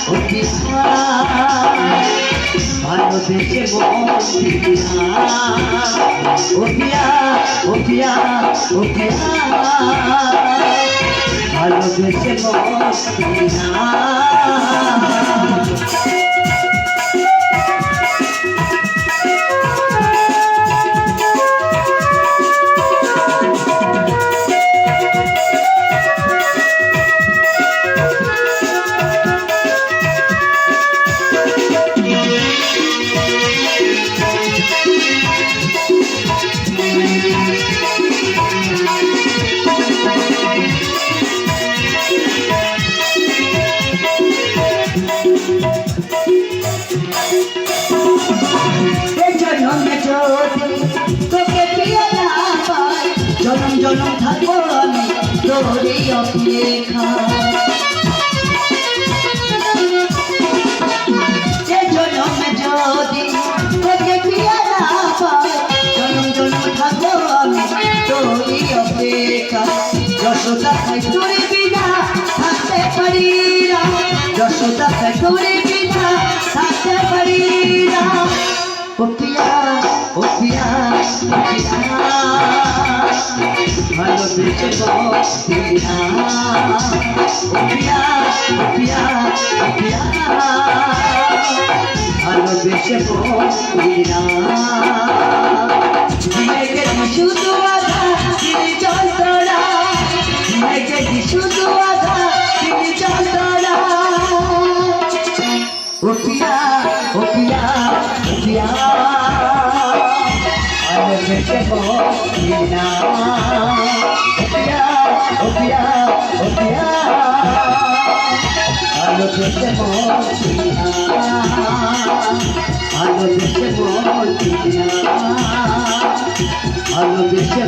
ও পিয়া ভালোবেসে ও পিয়া ও পিয়া ও পিয়া ভালোবেসে জনম জনম থাকবো আমি তোরে অপেক্ষা যে জনমে যদি তোকে প্রিয়া না পাই জনম জনম থাকবো আমি তোরে অপেক্ষা যশোদা খাই তোরে বিনা থাকতে পারি না যশোদা খাই তোরে বিনা থাকতে পারি না ও প্রিয়া ও প্রিয়া ও প্রিয়া ভালোবেসে পিয়া পিয়া পিয়া ভালোবেসে পিয়া শুধু আধা তিনি যন্ত্রণা শুধু আধা তিনি যন্ত্রণা ও পিয়া ও পিয়া পিয়া ভালোবেসে পিয়া ভালোবেসে ভালোবেসে